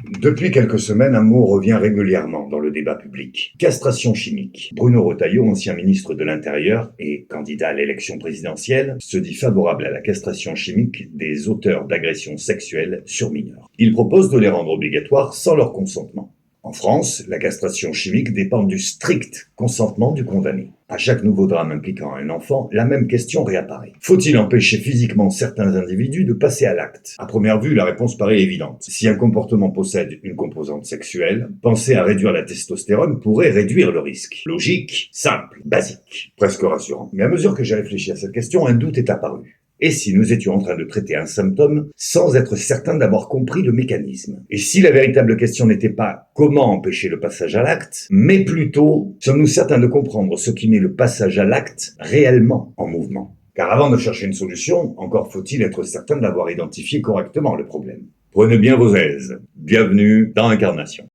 Depuis quelques semaines, un mot revient régulièrement dans le débat public. Castration chimique. Bruno Retailleau, ancien ministre de l'Intérieur et candidat à l'élection présidentielle, se dit favorable à la castration chimique des auteurs d'agressions sexuelles sur mineurs. Il propose de les rendre obligatoires sans leur consentement. En France, la castration chimique dépend du strict consentement du condamné. À chaque nouveau drame impliquant un enfant, la même question réapparaît. Faut-il empêcher physiquement certains individus de passer à l'acte? À première vue, la réponse paraît évidente. Si un comportement possède une composante sexuelle, penser à réduire la testostérone pourrait réduire le risque. Logique, simple, basique, presque rassurant. Mais à mesure que j'ai réfléchi à cette question, un doute est apparu. Et si nous étions en train de traiter un symptôme sans être certains d'avoir compris le mécanisme? Et si la véritable question n'était pas comment empêcher le passage à l'acte, mais plutôt sommes-nous certains de comprendre ce qui met le passage à l'acte réellement en mouvement? Car avant de chercher une solution, encore faut-il être certain d'avoir identifié correctement le problème. Prenez bien vos aises. Bienvenue dans Incarnation.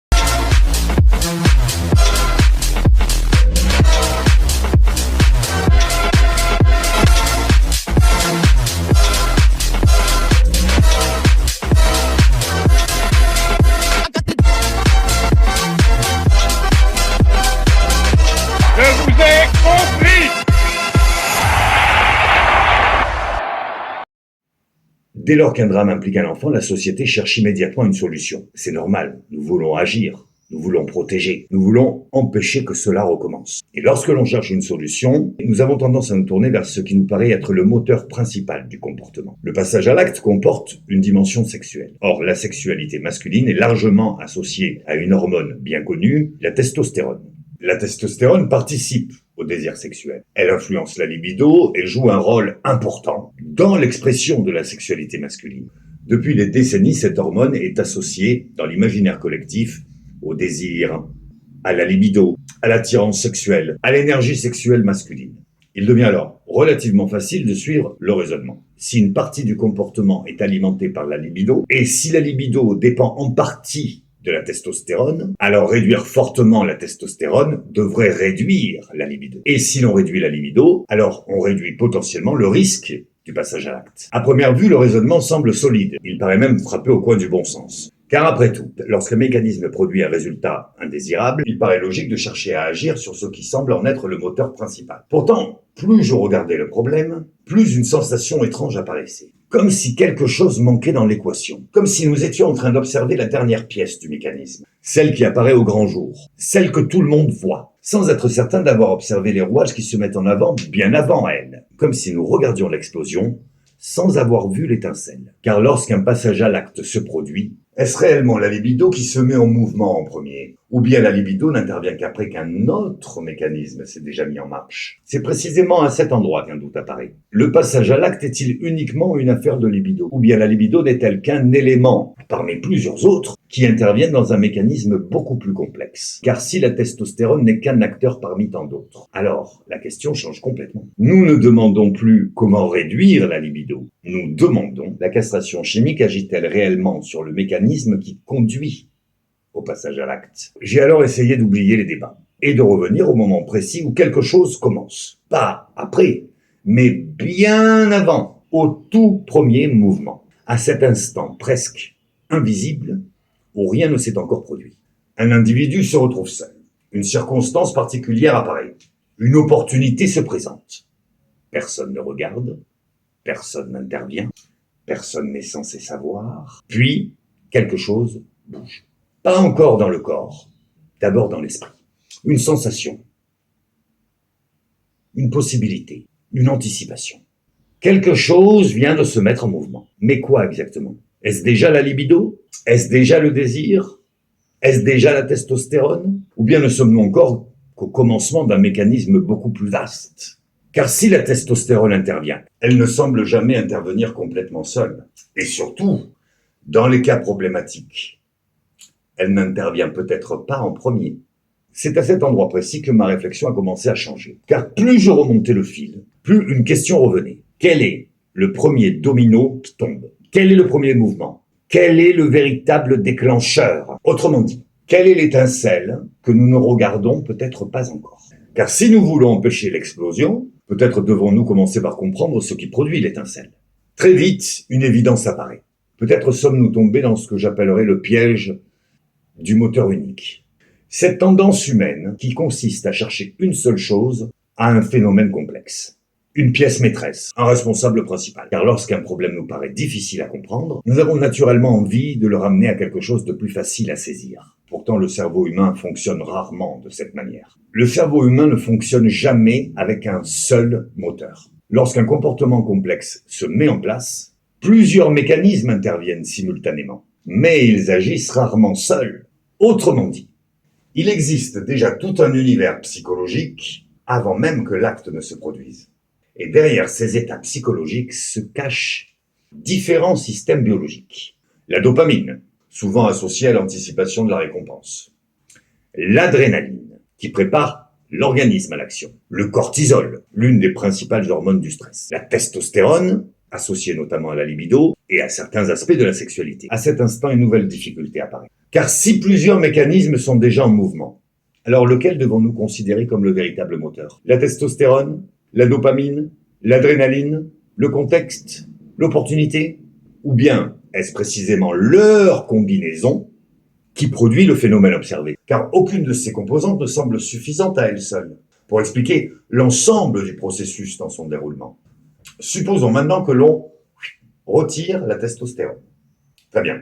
Dès lors qu'un drame implique un enfant, la société cherche immédiatement une solution. C'est normal, nous voulons agir, nous voulons protéger, nous voulons empêcher que cela recommence. Et lorsque l'on cherche une solution, nous avons tendance à nous tourner vers ce qui nous paraît être le moteur principal du comportement. Le passage à l'acte comporte une dimension sexuelle. Or, la sexualité masculine est largement associée à une hormone bien connue, la testostérone. La testostérone participe au désir sexuel. Elle influence la libido et joue un rôle important dans l'expression de la sexualité masculine. Depuis des décennies, cette hormone est associée dans l'imaginaire collectif au désir, à la libido, à l'attirance sexuelle, à l'énergie sexuelle masculine. Il devient alors relativement facile de suivre le raisonnement. Si une partie du comportement est alimentée par la libido, et si la libido dépend en partie de la testostérone, alors réduire fortement la testostérone devrait réduire la libido. Et si l'on réduit la libido, alors on réduit potentiellement le risque du passage à l'acte. À première vue, le raisonnement semble solide. Il paraît même frappé au coin du bon sens. Car après tout, lorsqu'un mécanisme produit un résultat indésirable, il paraît logique de chercher à agir sur ce qui semble en être le moteur principal. Pourtant, plus je regardais le problème, plus une sensation étrange apparaissait. Comme si quelque chose manquait dans l'équation. Comme si nous étions en train d'observer la dernière pièce du mécanisme. Celle qui apparaît au grand jour. Celle que tout le monde voit. Sans être certain d'avoir observé les rouages qui se mettent en avant bien avant elle. Comme si nous regardions l'explosion sans avoir vu l'étincelle. Car lorsqu'un passage à l'acte se produit, est-ce réellement la libido qui se met en mouvement en premier? Ou bien la libido n'intervient qu'après qu'un autre mécanisme s'est déjà mis en marche? C'est précisément à cet endroit qu'un doute apparaît. Le passage à l'acte est-il uniquement une affaire de libido? Ou bien la libido n'est-elle qu'un élément, parmi plusieurs autres, qui interviennent dans un mécanisme beaucoup plus complexe? Car si la testostérone n'est qu'un acteur parmi tant d'autres, alors la question change complètement. Nous ne demandons plus comment réduire la libido. Nous demandons, la castration chimique agit-elle réellement sur le mécanisme qui conduit au passage à l'acte? J'ai alors essayé d'oublier les débats et de revenir au moment précis où quelque chose commence. Pas après, mais bien avant, au tout premier mouvement. À cet instant presque invisible où rien ne s'est encore produit. Un individu se retrouve seul. Une circonstance particulière apparaît. Une opportunité se présente. Personne ne regarde. Personne n'intervient. Personne n'est censé savoir. Puis, quelque chose bouge. Pas encore dans le corps, d'abord dans l'esprit. Une sensation, une possibilité, une anticipation. Quelque chose vient de se mettre en mouvement. Mais quoi exactement? Est-ce déjà la libido? Est-ce déjà le désir? Est-ce déjà la testostérone? Ou bien ne sommes-nous encore qu'au commencement d'un mécanisme beaucoup plus vaste? Car si la testostérone intervient, elle ne semble jamais intervenir complètement seule. Et surtout, dans les cas problématiques, elle n'intervient peut-être pas en premier. C'est à cet endroit précis que ma réflexion a commencé à changer. Car plus je remontais le fil, plus une question revenait. Quel est le premier domino qui tombe? Quel est le premier mouvement? Quel est le véritable déclencheur? Autrement dit, quelle est l'étincelle que nous ne regardons peut-être pas encore? Car si nous voulons empêcher l'explosion, peut-être devons-nous commencer par comprendre ce qui produit l'étincelle. Très vite, une évidence apparaît. Peut-être sommes-nous tombés dans ce que j'appellerais le piège du moteur unique. Cette tendance humaine qui consiste à chercher une seule chose a un phénomène complexe. Une pièce maîtresse, un responsable principal. Car lorsqu'un problème nous paraît difficile à comprendre, nous avons naturellement envie de le ramener à quelque chose de plus facile à saisir. Pourtant, le cerveau humain fonctionne rarement de cette manière. Le cerveau humain ne fonctionne jamais avec un seul moteur. Lorsqu'un comportement complexe se met en place, plusieurs mécanismes interviennent simultanément. Mais ils agissent rarement seuls. Autrement dit, il existe déjà tout un univers psychologique avant même que l'acte ne se produise. Et derrière ces états psychologiques se cachent différents systèmes biologiques. La dopamine, souvent associée à l'anticipation de la récompense. L'adrénaline, qui prépare l'organisme à l'action. Le cortisol, l'une des principales hormones du stress. La testostérone, associée notamment à la libido et à certains aspects de la sexualité. À cet instant, une nouvelle difficulté apparaît. Car si plusieurs mécanismes sont déjà en mouvement, alors lequel devons-nous considérer comme le véritable moteur? La testostérone, la dopamine, l'adrénaline, le contexte, l'opportunité? Ou bien est-ce précisément leur combinaison qui produit le phénomène observé? Car aucune de ces composantes ne semble suffisante à elle seule pour expliquer l'ensemble du processus dans son déroulement. Supposons maintenant que l'on retire la testostérone. Très bien.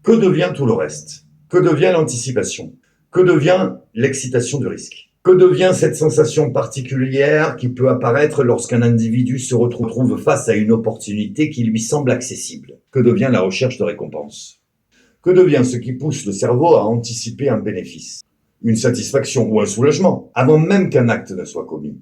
Que devient tout le reste? Que devient l'anticipation? Que devient l'excitation du risque? Que devient cette sensation particulière qui peut apparaître lorsqu'un individu se retrouve face à une opportunité qui lui semble accessible? Que devient la recherche de récompense? Que devient ce qui pousse le cerveau à anticiper un bénéfice, une satisfaction ou un soulagement, avant même qu'un acte ne soit commis?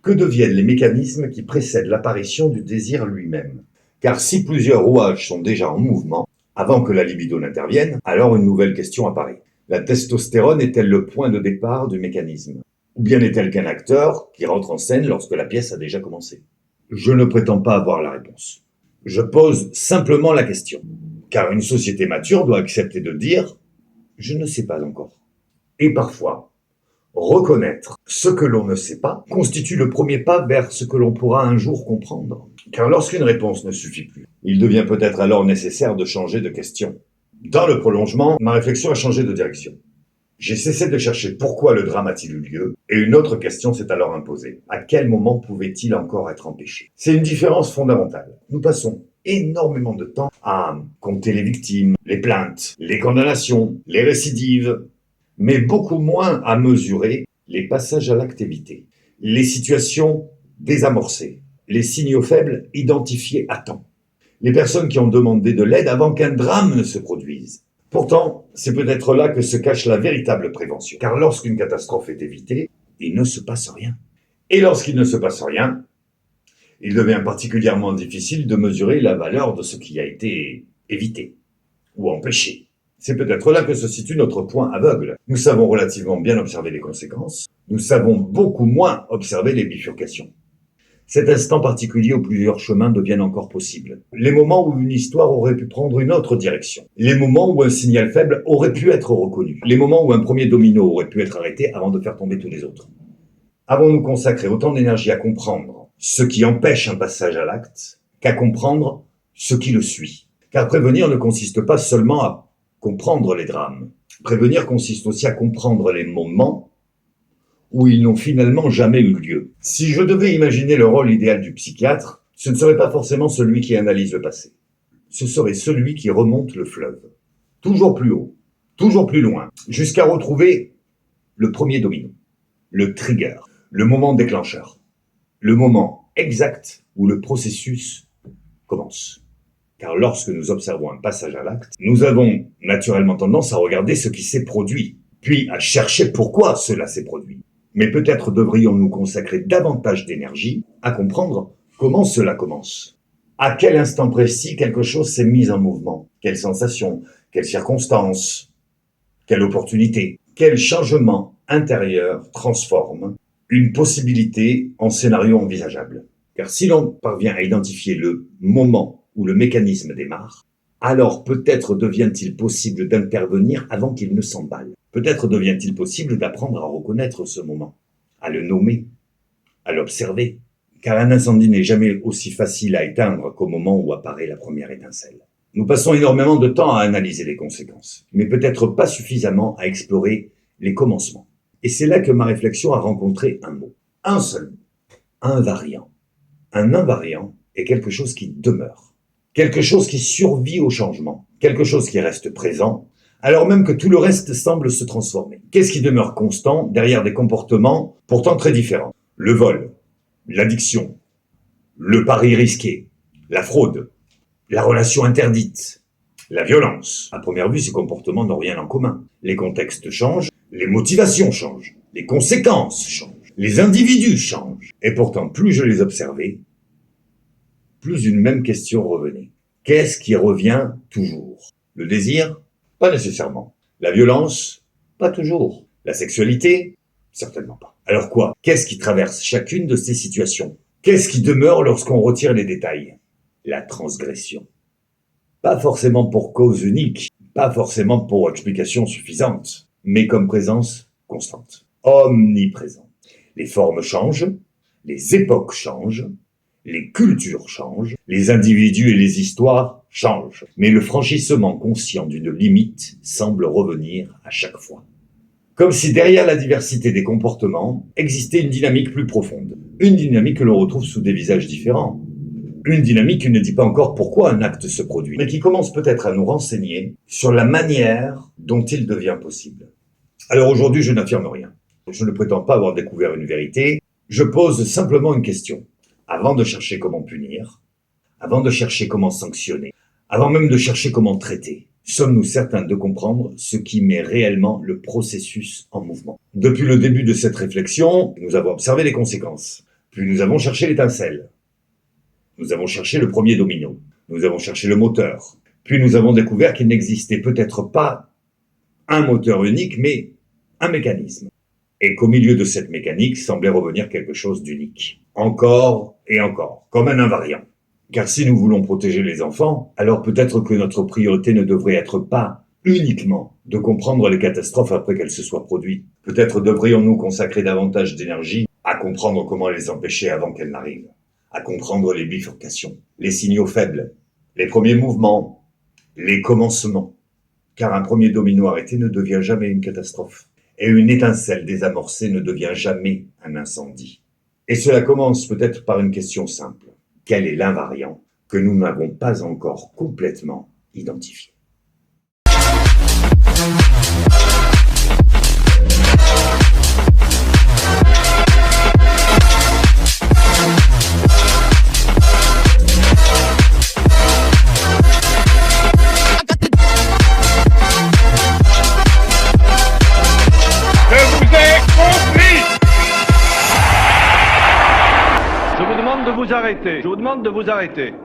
Que deviennent les mécanismes qui précèdent l'apparition du désir lui-même? Car si plusieurs rouages sont déjà en mouvement, avant que la libido n'intervienne, alors une nouvelle question apparaît. La testostérone est-elle le point de départ du mécanisme? Ou bien n'est-elle qu'un acteur qui rentre en scène lorsque la pièce a déjà commencé? Je ne prétends pas avoir la réponse. Je pose simplement la question. Car une société mature doit accepter de dire « je ne sais pas encore ». Et parfois, reconnaître ce que l'on ne sait pas constitue le premier pas vers ce que l'on pourra un jour comprendre. Car lorsqu'une réponse ne suffit plus, il devient peut-être alors nécessaire de changer de question. Dans le prolongement, ma réflexion a changé de direction. J'ai cessé de chercher pourquoi le drame a-t-il eu lieu, et une autre question s'est alors imposée. À quel moment pouvait-il encore être empêché? C'est une différence fondamentale. Nous passons énormément de temps à compter les victimes, les plaintes, les condamnations, les récidives, mais beaucoup moins à mesurer les passages à l'acte évités, les situations désamorcées, les signaux faibles identifiés à temps, les personnes qui ont demandé de l'aide avant qu'un drame ne se produise. Pourtant, c'est peut-être là que se cache la véritable prévention, car lorsqu'une catastrophe est évitée, il ne se passe rien. Et lorsqu'il ne se passe rien, il devient particulièrement difficile de mesurer la valeur de ce qui a été évité ou empêché. C'est peut-être là que se situe notre point aveugle. Nous savons relativement bien observer les conséquences, nous savons beaucoup moins observer les bifurcations. Cet instant particulier où plusieurs chemins deviennent encore possibles. Les moments où une histoire aurait pu prendre une autre direction. Les moments où un signal faible aurait pu être reconnu. Les moments où un premier domino aurait pu être arrêté avant de faire tomber tous les autres. Avons-nous consacré autant d'énergie à comprendre ce qui empêche un passage à l'acte qu'à comprendre ce qui le suit? Car prévenir ne consiste pas seulement à comprendre les drames. Prévenir consiste aussi à comprendre les moments où ils n'ont finalement jamais eu lieu. Si je devais imaginer le rôle idéal du psychiatre, ce ne serait pas forcément celui qui analyse le passé. Ce serait celui qui remonte le fleuve. Toujours plus haut, toujours plus loin, jusqu'à retrouver le premier domino, le trigger, le moment déclencheur, le moment exact où le processus commence. Car lorsque nous observons un passage à l'acte, nous avons naturellement tendance à regarder ce qui s'est produit, puis à chercher pourquoi cela s'est produit. Mais peut-être devrions-nous consacrer davantage d'énergie à comprendre comment cela commence. À quel instant précis quelque chose s'est mis en mouvement? Quelle sensation? Quelle circonstance? Quelle opportunité? Quel changement intérieur transforme une possibilité en scénario envisageable? Car si l'on parvient à identifier le moment où le mécanisme démarre, alors peut-être devient-il possible d'intervenir avant qu'il ne s'emballe. Peut-être devient-il possible d'apprendre à reconnaître ce moment, à le nommer, à l'observer. Car un incendie n'est jamais aussi facile à éteindre qu'au moment où apparaît la première étincelle. Nous passons énormément de temps à analyser les conséquences, mais peut-être pas suffisamment à explorer les commencements. Et c'est là que ma réflexion a rencontré un mot, un seul mot, invariant. Un invariant est quelque chose qui demeure, quelque chose qui survit au changement, quelque chose qui reste présent, alors même que tout le reste semble se transformer. Qu'est-ce qui demeure constant derrière des comportements pourtant très différents? Le vol, l'addiction, le pari risqué, la fraude, la relation interdite, la violence. À première vue, ces comportements n'ont rien en commun. Les contextes changent, les motivations changent, les conséquences changent, les individus changent. Et pourtant, plus je les observais, plus une même question revenait. Qu'est-ce qui revient toujours? Le désir? Pas nécessairement. La violence? Pas toujours. La sexualité? Certainement pas. Alors quoi? Qu'est-ce qui traverse chacune de ces situations? Qu'est-ce qui demeure lorsqu'on retire les détails? La transgression. Pas forcément pour cause unique, pas forcément pour explication suffisante, mais comme présence constante, omniprésente. Les formes changent, les époques changent, les cultures changent, les individus et les histoires changent, mais le franchissement conscient d'une limite semble revenir à chaque fois. Comme si derrière la diversité des comportements existait une dynamique plus profonde, une dynamique que l'on retrouve sous des visages différents. Une dynamique qui ne dit pas encore pourquoi un acte se produit, mais qui commence peut-être à nous renseigner sur la manière dont il devient possible. Alors aujourd'hui, je n'affirme rien. Je ne prétends pas avoir découvert une vérité. Je pose simplement une question. Avant de chercher comment punir, avant de chercher comment sanctionner, avant même de chercher comment traiter, sommes-nous certains de comprendre ce qui met réellement le processus en mouvement? Depuis le début de cette réflexion, nous avons observé les conséquences. Puis nous avons cherché l'étincelle. Nous avons cherché le premier domino. Nous avons cherché le moteur. Puis nous avons découvert qu'il n'existait peut-être pas un moteur unique, mais un mécanisme. Et qu'au milieu de cette mécanique semblait revenir quelque chose d'unique. Encore et encore, comme un invariant. Car si nous voulons protéger les enfants, alors peut-être que notre priorité ne devrait être pas uniquement de comprendre les catastrophes après qu'elles se soient produites. Peut-être devrions-nous consacrer davantage d'énergie à comprendre comment les empêcher avant qu'elles n'arrivent. À comprendre les bifurcations, les signaux faibles, les premiers mouvements, les commencements. Car un premier domino arrêté ne devient jamais une catastrophe. Et une étincelle désamorcée ne devient jamais un incendie. Et cela commence peut-être par une question simple. Quel est l'invariant que nous n'avons pas encore complètement identifié? Je vous demande de vous arrêter. Je vous demande de vous arrêter.